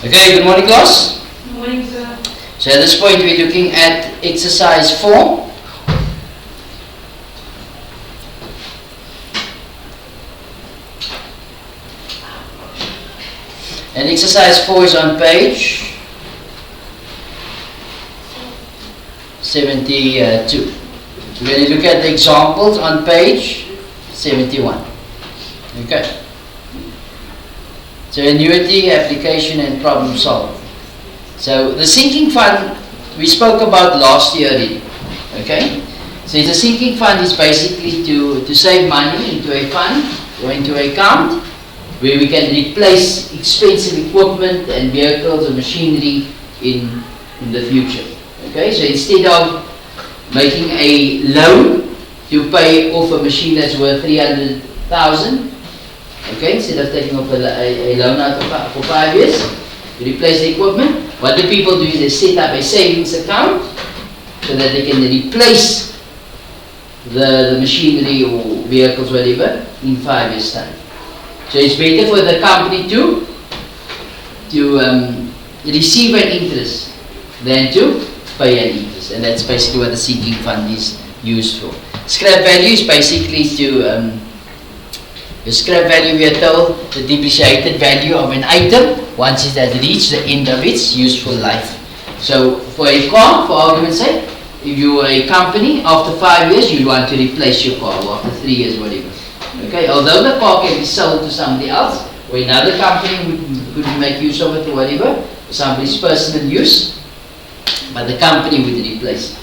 Okay, good morning class. Good morning, sir. So at this point we're looking at exercise 4. And exercise 4 is on page 72. We're going to look at the examples on page 71. Okay. So annuity, application and problem solving. So the sinking fund we spoke about last year already. Okay? So the sinking fund is basically to save money into a fund or into an account where we can replace expensive equipment and vehicles or machinery in the future. Okay? So instead of making a loan to pay off a machine that's worth 300,000, okay, instead of taking off a loan out for 5 years to replace the equipment, what the people do is they set up a savings account so that they can replace the machinery or vehicles, whatever, in 5 years' time. So it's better for the company to receive an interest than to pay an interest, and that's basically what the sinking fund is used for. Scrap value is basically to the scrap value, we are told the depreciated value of an item once it has reached the end of its useful life. So for a car, for argument's sake, if you are a company, after 5 years you want to replace your car, or after 3 years, whatever. Okay, although the car can be sold to somebody else, or another company could make use of it or whatever, for somebody's personal use, but the company would replace it.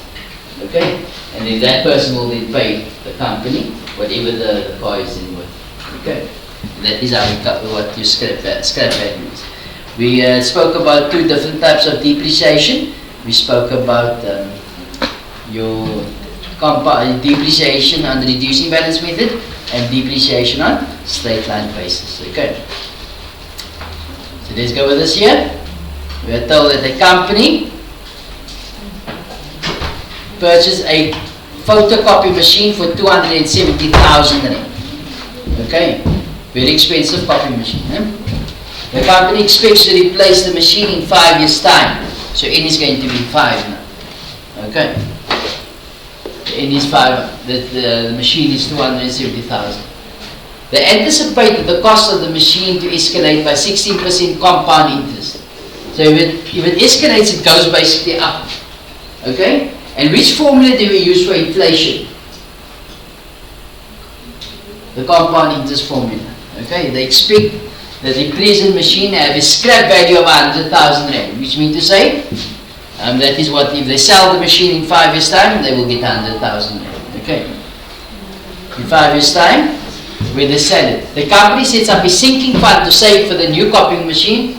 Okay, and then that person will then pay the company whatever the car is in worth. Okay, that is how we cover what your scrap value is. We spoke about two different types of depreciation. We spoke about your depreciation on the reducing balance method and depreciation on straight line basis. Okay, so let's go with this here. We are told that the company purchased a photocopy machine for 270,000 rand. Okay, very expensive copy machine. The company expects to replace the machine in 5 years' time. So N is going to be 5 now. Okay, N is 5. The machine is 270,000. They anticipate the cost of the machine to escalate by 16% compound interest. So if it escalates, it goes basically up. Okay, and which formula do we use for inflation? The compound interest formula. Okay, they expect that the present machine have a scrap value of 100,000 rand, which means to say that is what, if they sell the machine in 5 years' time, they will get 100,000 rand. Okay, in 5 years' time, when they sell it, the company sets up a sinking fund to save for the new copying machine.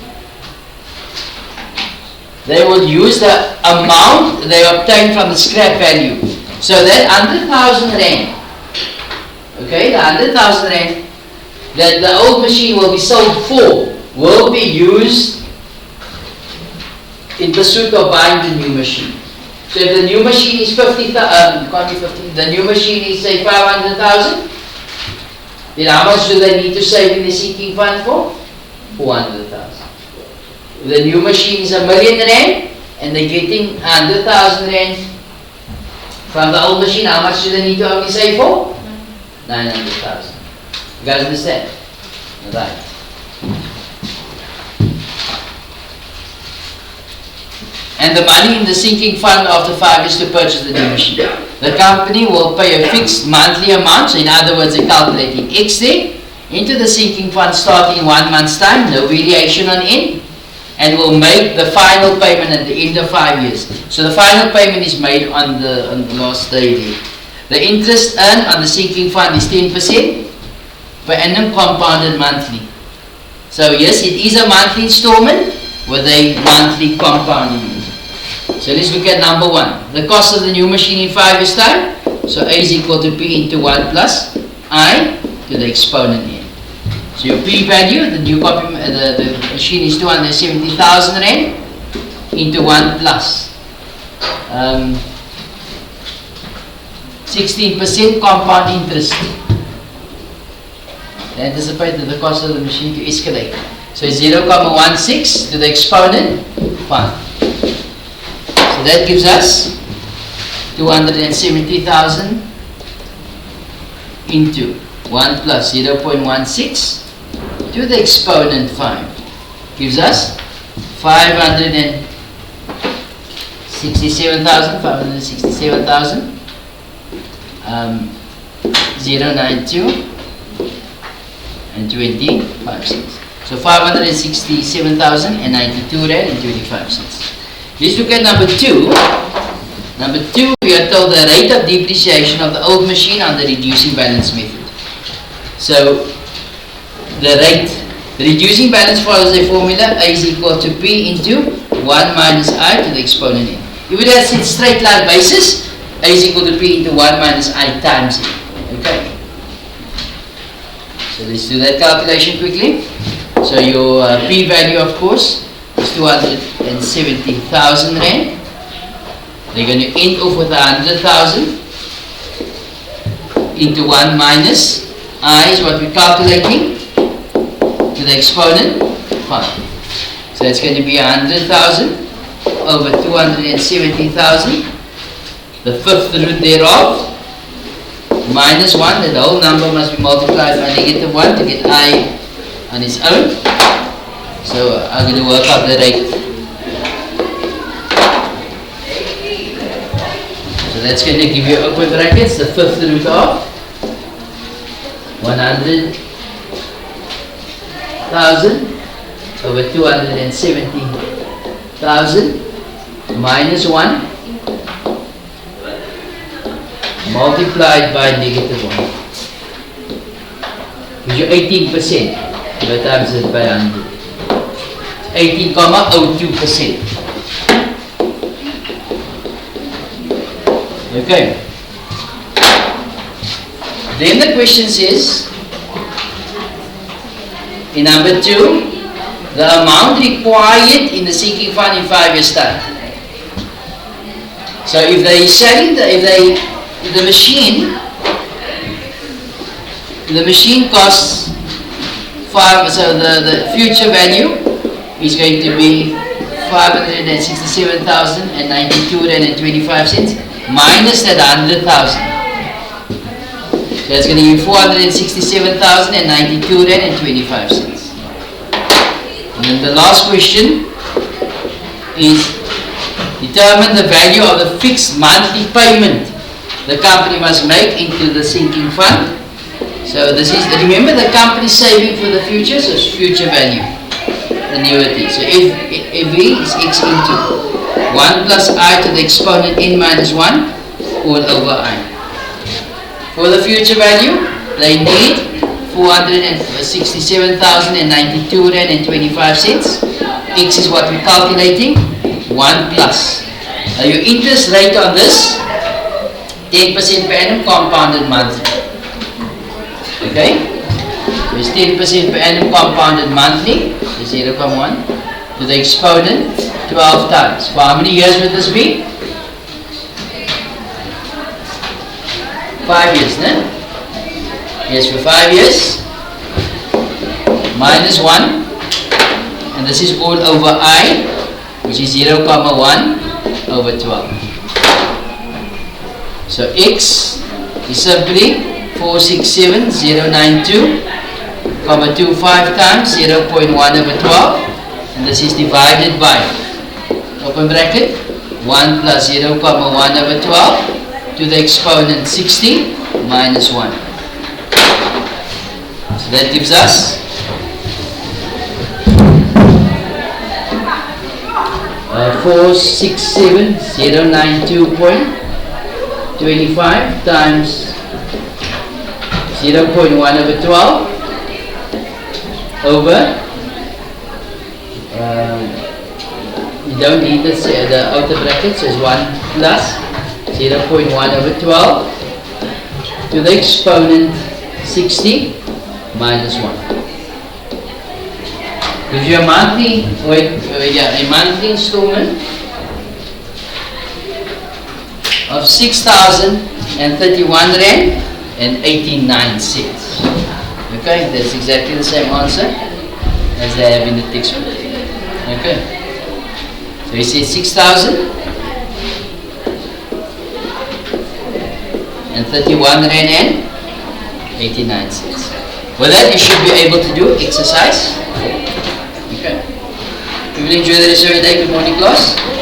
They will use the amount they obtain from the scrap value. So that 100,000 rand. Okay, the 100,000 rand that the old machine will be sold for will be used in pursuit of buying the new machine. So if the new machine is 50,000, the new machine is say 500,000, then how much do they need to save in the sinking fund for? 400,000. The new machine is ₦1,000,000 rand and they're getting 100,000 rand from the old machine. How much do they need to only save for? 900,000. You guys understand? Right. And the money in the sinking fund after 5 years to purchase the new machine. The company will pay a fixed monthly amount, so in other words, they're calculating X there, into the sinking fund starting in 1 month's time, no variation on N, and will make the final payment at the end of 5 years. So the final payment is made on the last day there. The interest earned on the sinking fund is 10% per annum compounded monthly. So yes, it is a monthly installment with a monthly compounding. So let's look at number 1. The cost of the new machine in 5 years' time. So A is equal to P into 1 plus I to the exponent N. So your P value, the new copy, the machine is 270,000 rand into 1 plus 16% compound interest. They anticipate that the cost of the machine to escalate. So 0.16 to the exponent 5. So that gives us 270,000 into 1 plus 0.16 to the exponent 5. Gives us 567,000, 092 and 25 cents. So 567,092 rand and 25 cents. Let's look at number 2. Number 2, we are told the rate of depreciation of the old machine on the reducing balance method. So the reducing balance follows a formula: A is equal to P into 1 minus I to the exponent n. If it has a straight line basis, A is equal to P into 1 minus I times n. Okay. So let's do that calculation quickly. So your P value, of course, is 270,000 rand. They're going to end off with 100,000 into 1 minus I is what we're calculating to the exponent 5. So it's going to be 100,000 over 270,000. The fifth root thereof minus 1. The whole number must be multiplied by negative 1 to get I on its own. So I'm going to work out the rate. So that's going to give you open brackets, the fifth root of 100,000 over 270,000 minus 1 multiplied by negative 1. Gives you 18%. By times it by 100. 18,02%. Okay. Then the question says, in number 2, the amount required in the sinking fund in 5 years' time. So if they selling the machine costs 5, so the future value is going to be 567,092 rand and 25 cents minus that 100,000. So that's going to be 467,092 rand and 25 cents. And then the last question is determine the value of the fixed monthly payment the company must make into the sinking fund. So this is, remember, the company saving for the future, so it's future value, annuity. So if V is X into 1 plus I to the exponent n minus 1 all over I. For the future value, they need 467,092 rand and 25 cents. X is what we're calculating, 1 plus. Now your interest rate on this, 10% per annum compounded monthly. Okay? So it's 10% per annum compounded monthly, so 0.1, to the exponent 12 times. For how many years would this be? 5 years, no? Yes, for 5 years. Minus 1. And this is all over I, which is 0.1 over 12. So X is simply 467,092,25 times 0.1 over 12, and this is divided by, open bracket, 1 plus 0.1 over 12 to the exponent 60 minus 1. So that gives us 467,092.25 times 0.1 over 12 over, you don't need the outer bracket, so it's 1 plus 0.1 over 12 to the exponent 60 minus 1. Gives you a monthly, a monthly installment of 6,031 rand and 89 cents. Okay, that's exactly the same answer. as they have in the textbook. Okay. So you see 6,000 and 31 Rand and 89 cents. With that, you should be able to do exercise. Okay. You will enjoy the rest of your day. Good morning, class.